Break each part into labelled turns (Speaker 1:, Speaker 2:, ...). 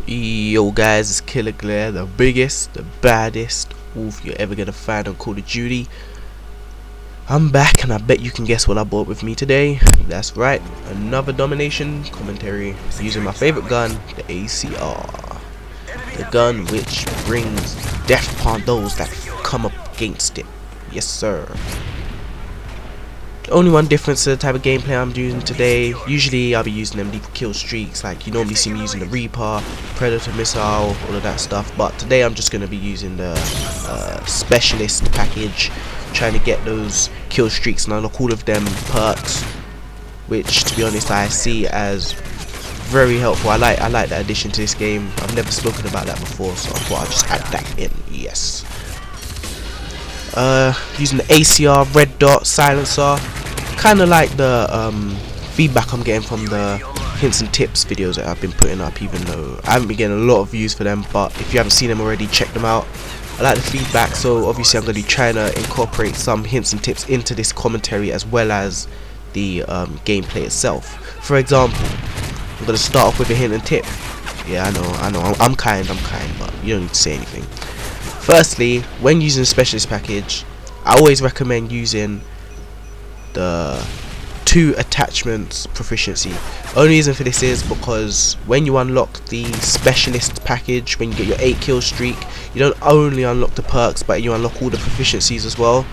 Speaker 1: Yo guys, it's Killer Glare, the biggest, the baddest wolf you're ever gonna find on Call of Duty. I'm back and I bet you can guess what I bought with me today. That's right, another domination commentary using my favorite gun, the ACR. The gun which brings death upon those that come up against it. Yes sir. Only one difference to the type of gameplay I'm using today. Usually I'll be using them lethal kill streaks, like you normally see me using the Reaper, Predator missile, all of that stuff. But today I'm just going to be using the specialist package, trying to get those kill streaks and unlock all of them perks, which to be honest I see as very helpful. I like that addition to this game. I've never spoken about that before, so I thought I'd just add that in. Yes. Using the ACR red dot silencer, kind of like the feedback I'm getting from the hints and tips videos that I've been putting up, even though I haven't been getting a lot of views for them. But if you haven't seen them already, check them out. I like the feedback, so obviously I'm going to be trying to incorporate some hints and tips into this commentary as well as the gameplay itself. For example, I'm going to start off with a hint and tip. Yeah, I know, I'm kind, but you don't need to say anything. Firstly, when using a specialist package, I always recommend using the 2 attachments proficiency. Only reason for this is because when you unlock the specialist package, when you get your 8 kill streak, you don't only unlock the perks, but you unlock all the proficiencies as well.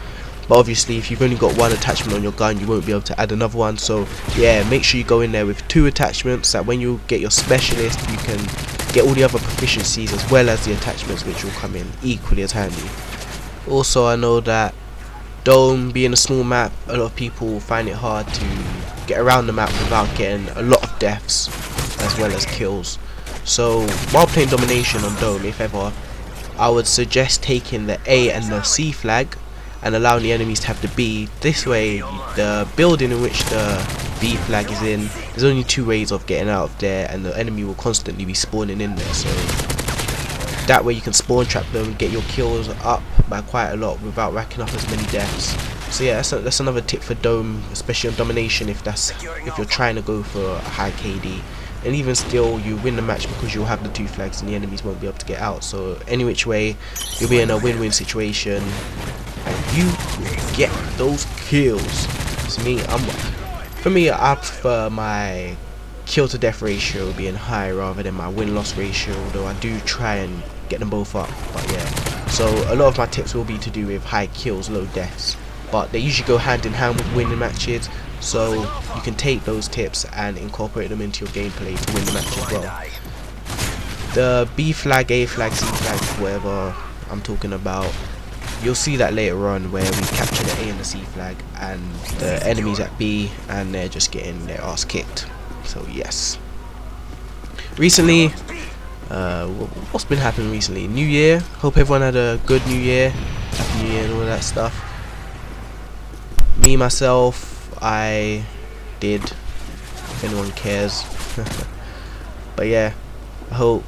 Speaker 1: But obviously if you've only got 1 attachment on your gun, you won't be able to add another one. So yeah, make sure you go in there with 2 attachments, that when you get your specialist you can get all the other proficiencies as well as the attachments, which will come in equally as handy. Also, I know that Dome being a small map, a lot of people find it hard to get around the map without getting a lot of deaths as well as kills. So while playing domination on Dome, if ever, I would suggest taking the A and the C flag and allowing the enemies to have the B. This way, the building in which the B flag is in, there's only 2 ways of getting out of there, and the enemy will constantly be spawning in there. So that way you can spawn trap them, get your kills up by quite a lot without racking up as many deaths. So yeah, that's another tip for Dome, especially on domination, if you're trying to go for a high KD. And even still, you win the match because you'll have the 2 flags and the enemies won't be able to get out. So any which way, you'll be in a win-win situation and you will get those kills. For me, I prefer my kill to death ratio being high rather than my win-loss ratio, though I do try and get them both up. But yeah, so a lot of my tips will be to do with high kills, low deaths, but they usually go hand in hand with winning matches, so you can take those tips and incorporate them into your gameplay to win the match as well. The B flag, A flag, C flag, whatever I'm talking about, you'll see that later on, where we capture the A and the C flag and the enemies at B and they're just getting their ass kicked. So yes, recently, what's been happening recently? New Year, hope everyone had a good New Year, Happy New Year and all that stuff. Me myself, I did, if anyone cares. But yeah, I hope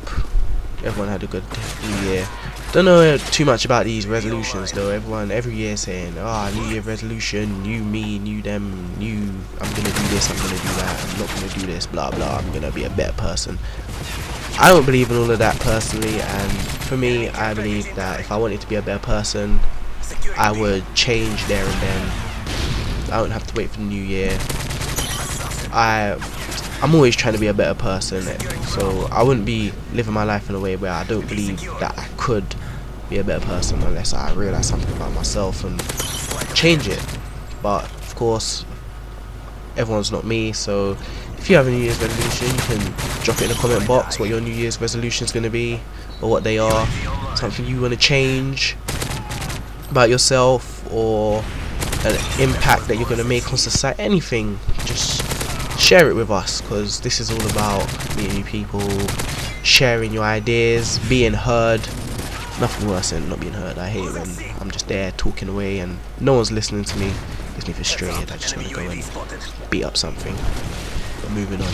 Speaker 1: everyone had a good New Year. Don't know too much about these resolutions though. Everyone every year saying, New Year resolution, new me, new them, new I'm gonna do this, I'm gonna do that, I'm not gonna do this, blah blah, I'm gonna be a better person. I don't believe in all of that personally, and for me, I believe that if I wanted to be a better person, I would change there and then. I don't have to wait for the new year. I'm always trying to be a better person, so I wouldn't be living my life in a way where I don't believe that I could be a better person unless I realise something about myself and change it. But of course, everyone's not me, so if you have a New Year's resolution, you can drop it in the comment box what your New Year's resolution is going to be, or what they are, something you want to change about yourself, or an impact that you're going to make on society, anything. Just share it with us, because this is all about meeting new people, sharing your ideas, being heard. Nothing worse than not being heard. I hate it when I'm just there talking away and no one's listening to me. It gets me frustrated. I just want to go and beat up something. But moving on.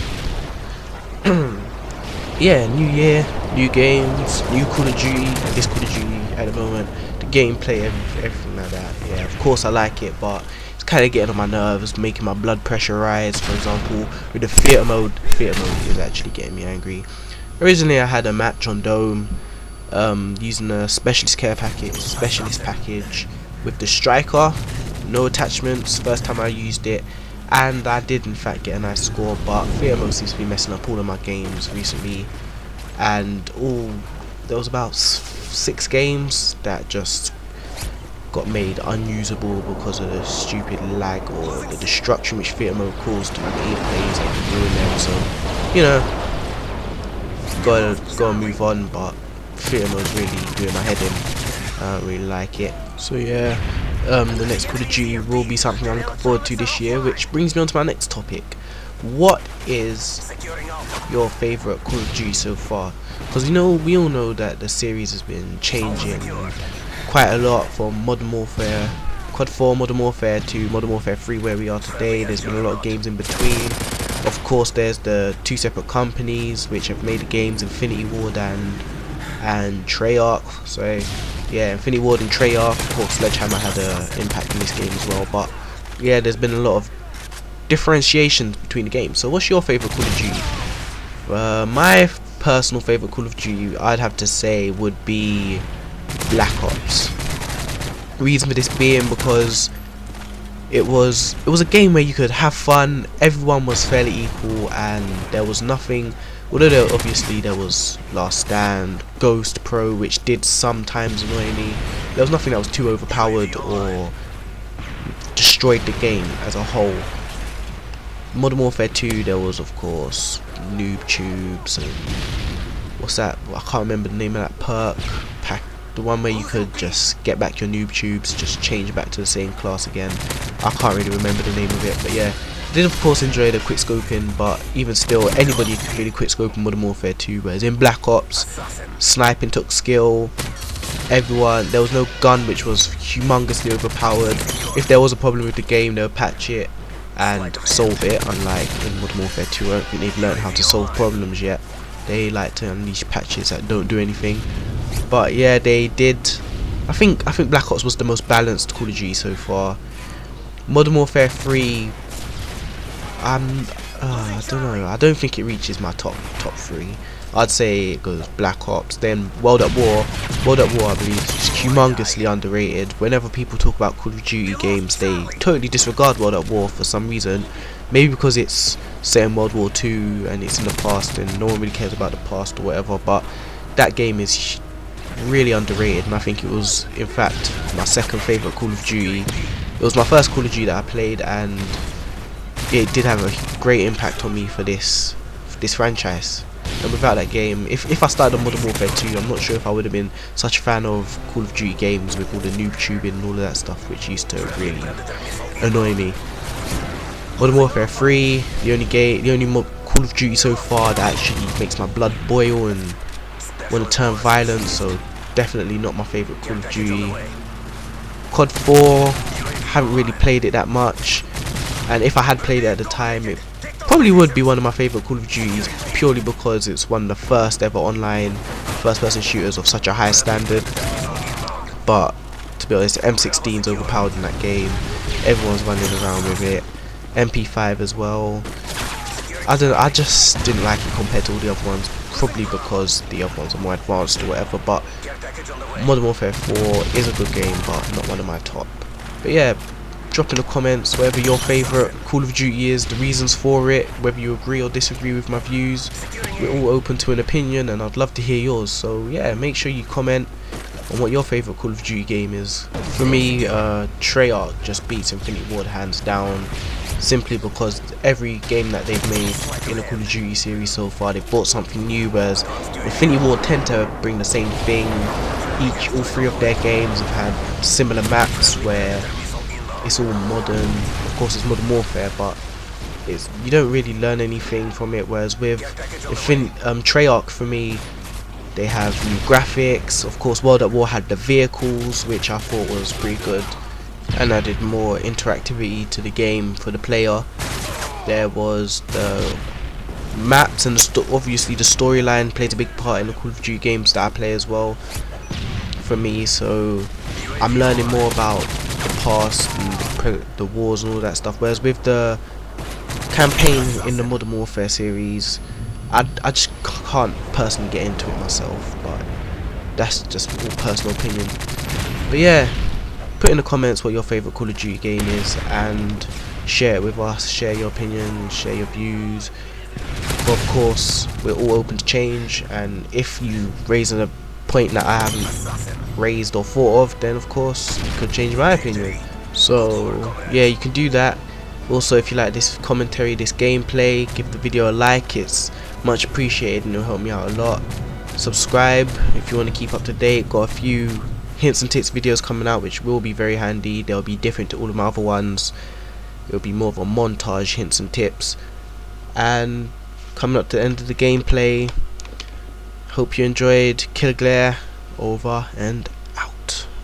Speaker 1: Yeah, new year, new games, new Call of Duty. This Call of Duty at the moment, the gameplay, everything like that. Yeah, of course I like it, but it's kind of getting on my nerves, making my blood pressure rise. For example, with the theater mode is actually getting me angry. Originally I had a match on Dome, using a specialist package with the striker, no attachments, first time I used it, and I did in fact get a nice score. But theater mode seems to be messing up all of my games recently, and there was about 6 games that just got made unusable because of the stupid lag or the destruction which theater mode caused to the gameplays and ruin them. So, you know, gotta move on, but theater mode's really doing my head in. I don't really like it. So yeah, the next Call of Duty will be something I'm looking forward to this year, which brings me on to my next topic. What is your favourite Call of Duty so far? Because we all know that the series has been changing quite a lot from Modern Warfare, COD 4, Modern Warfare to Modern Warfare 3, where we are today. There's been a lot of games in between. Of course, there's the 2 separate companies which have made the games, Infinity Ward and Treyarch. So yeah, Infinity Ward and Treyarch. Of course, Sledgehammer had an impact in this game as well. But yeah, there's been a lot of differentiations between the games. So what's your favourite Call of Duty? My personal favourite Call of Duty, I'd have to say, would be Black Ops. Reason for this being because it was a game where you could have fun, everyone was fairly equal, and there was nothing, although obviously there was Last Stand, Ghost Pro, which did sometimes annoy me. There was nothing that was too overpowered or destroyed the game as a whole. Modern Warfare 2, there was of course noob tubes and what's that? I can't remember the name of that perk pack. The one where you could just get back your noob tubes, just change back to the same class again. I can't really remember the name of it, but yeah. I did of course enjoy the quick scoping, but even still, anybody could really quick scope in Modern Warfare 2, whereas in Black Ops, sniping took skill. There was no gun which was humongously overpowered. If there was a problem with the game, they would patch it and solve it, unlike in Modern Warfare 2. I don't think they've learned how to solve problems yet. They like to unleash patches that don't do anything. But yeah, they did. I think Black Ops was the most balanced Call of Duty so far. Modern Warfare 3, I don't know. I don't think it reaches my top 3. I'd say it goes Black Ops, then World at War. World at War, I believe, is humongously underrated. Whenever people talk about Call of Duty games, they totally disregard World at War for some reason. Maybe because it's set in World War 2 and it's in the past and no one really cares about the past or whatever, but that game is really underrated, and I think it was in fact my second favourite Call of Duty. It was my first Call of Duty that I played, and it did have a great impact on me for this franchise. And without that game, if I started on Modern Warfare 2, I'm not sure if I would have been such a fan of Call of Duty games with all the noob tubing and all of that stuff, which used to really annoy me. Modern Warfare 3, the only Call of Duty so far that actually makes my blood boil and want to turn violent, so definitely not my favourite Call of Duty. COD 4, haven't really played it that much, and if I had played it at the time, it probably would be one of my favourite Call of Duties, purely because it's one of the first ever online first-person shooters of such a high standard. But to be honest, M16's overpowered in that game. Everyone's running around with it. MP5 as well. I just didn't like it compared to all the other ones, probably because the other ones are more advanced or whatever. But Modern Warfare 4 is a good game, but not one of my top. But yeah, drop in the comments whatever your favourite Call of Duty is, the reasons for it, whether you agree or disagree with my views. We're all open to an opinion, and I'd love to hear yours. So yeah, make sure you comment on what your favourite Call of Duty game is. For me, Treyarch just beats Infinity Ward hands down, simply because every game that they've made in the Call of Duty series so far, they've brought something new, whereas Infinity Ward tend to bring the same thing. All 3 of their games have had similar maps where it's all modern. Of course it's Modern Warfare, but you don't really learn anything from it, whereas with Treyarch, for me, they have new graphics. Of course World at War had the vehicles, which I thought was pretty good and added more interactivity to the game for the player. There was the maps, and obviously the storyline plays a big part in the Call of Duty games that I play as well for me. So I'm learning more about the past and the wars and all that stuff. Whereas with the campaign in the Modern Warfare series, I just can't personally get into it myself, but that's just all personal opinion. But yeah, put in the comments what your favourite Call of Duty game is and share it with us, share your opinion, share your views. But of course, we're all open to change, and if you raise a point that I haven't raised or thought of, then of course you could change my opinion. So yeah, you can do that. Also, if you like this commentary, this gameplay, give the video a like, it's much appreciated and it'll help me out a lot. Subscribe if you want to keep up to date. Got a few hints and tips videos coming out which will be very handy. They'll be different to all of my other ones. It'll be more of a montage, hints and tips. And coming up to the end of the gameplay, hope you enjoyed. Kill Glare over and